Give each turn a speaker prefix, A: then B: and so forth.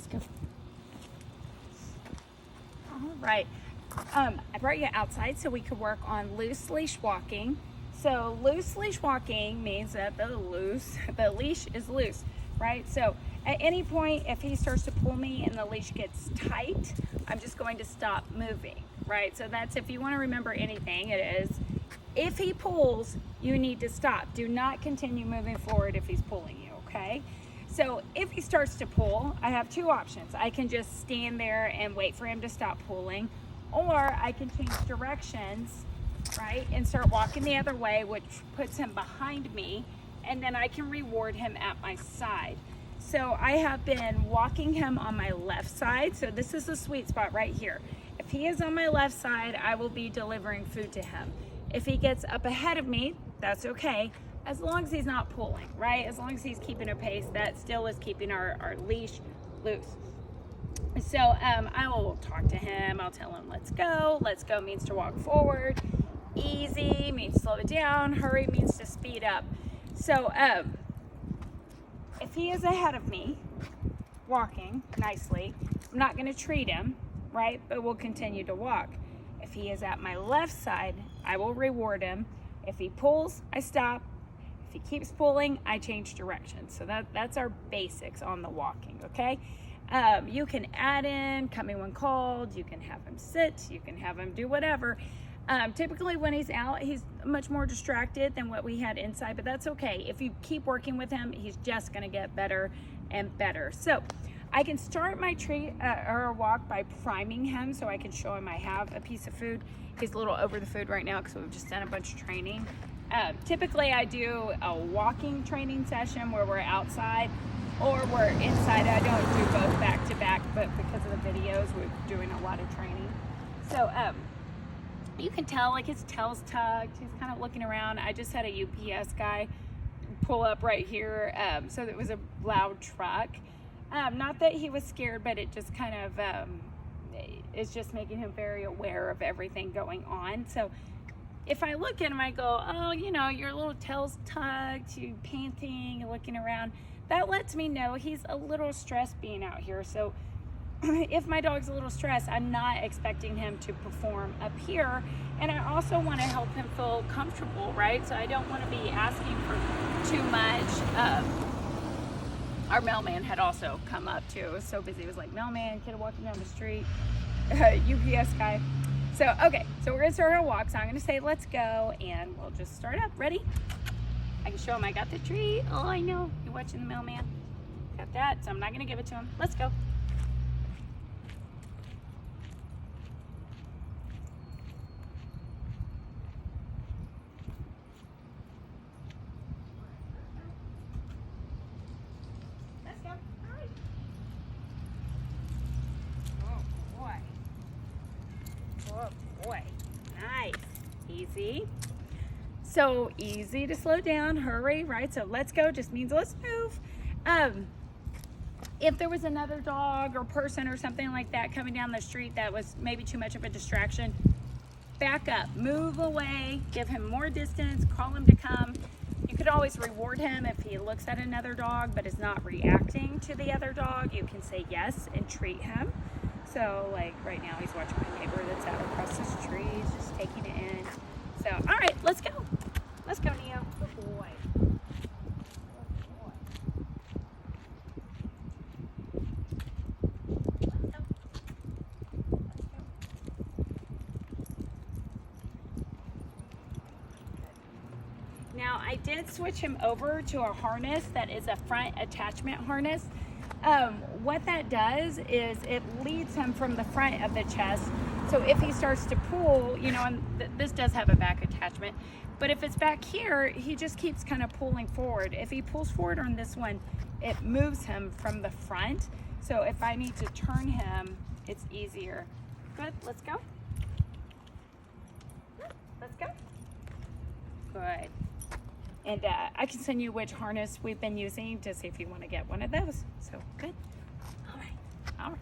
A: go. All right. I brought you outside so we could work on loose leash walking. So loose leash walking means that the leash is loose, right? So at any point, if he starts to pull me and the leash gets tight, I'm just going to stop moving, right? So that's, if you want to remember anything, it is, if he pulls, you need to stop. Do not continue moving forward if he's pulling you, okay? So if he starts to pull, I have two options. I can just stand there and wait for him to stop pulling, or I can change directions, right, and start walking the other way, which puts him behind me, and then I can reward him at my side. So I have been walking him on my left side, so this is the sweet spot right here. If he is on my left side, I will be delivering food to him. If he gets up ahead of me, that's okay, as long as he's not pulling, right? As long as he's keeping a pace, that still is keeping our leash loose. So I will talk to him. I'll tell him, let's go. Let's go means to walk forward. Easy means slow it down. Hurry means to speed up. So if he is ahead of me, walking nicely, I'm not going to treat him, right? But we'll continue to walk. If he is at my left side, I will reward him. If he pulls, I stop. If he keeps pulling, I change direction. So that's our basics on the walking, okay? You can add in coming when called, you can have him sit, you can have him do whatever. Typically when he's out, he's much more distracted than what we had inside, but that's okay. If you keep working with him, he's just gonna get better and better. So I can start my treat or walk by priming him so I can show him I have a piece of food. He's a little over the food right now because we've just done a bunch of training. Typically I do a walking training session where we're outside or we're inside. I don't do both back to back, but because of the videos, we're doing a lot of training. So you can tell, like, his tail's tucked. He's kind of looking around. I just had a UPS guy pull up right here. So there was a loud truck. Not that he was scared, but it just kind of is just making him very aware of everything going on. So if I look at him, I go, oh, you know, your little tail's tucked, you panting, looking around. That lets me know he's a little stressed being out here. So if my dog's a little stressed, I'm not expecting him to perform up here. And I also want to help him feel comfortable, right? So I don't want to be asking for too much. Our mailman had also come up too. It was so busy. It was like, mailman, kid walking down the street, UPS guy. So, okay, so we're gonna start our walk. So I'm gonna say, let's go, and we'll just start up. Ready? I can show him I got the treat. Oh, I know, you're watching the mailman. Got that, so I'm not gonna give it to him. Let's go. Let's go, all right. Oh boy. Oh boy, nice, easy. So easy to slow down, hurry, right? So let's go just means let's move. If there was another dog or person or something like that coming down the street that was maybe too much of a distraction, back up, move away, give him more distance, call him to come. You could always reward him if he looks at another dog but is not reacting to the other dog. You can say yes and treat him. So like right now he's watching my neighbor that's out across the street. He's just taking it in. So, all right, let's go. Let's go, Neo. Good boy. Good boy. Let's go. Let's go. Now, I did switch him over to a harness that is a front attachment harness. What that does is it leads him from the front of the chest. So if he starts to pull, you know, and this does have a back attachment, but if it's back here, he just keeps kind of pulling forward. If he pulls forward on this one, it moves him from the front. So if I need to turn him, it's easier. Good, let's go. Let's go. Good. And I can send you which harness we've been using to see if you want to get one of those. So good. All right. All right.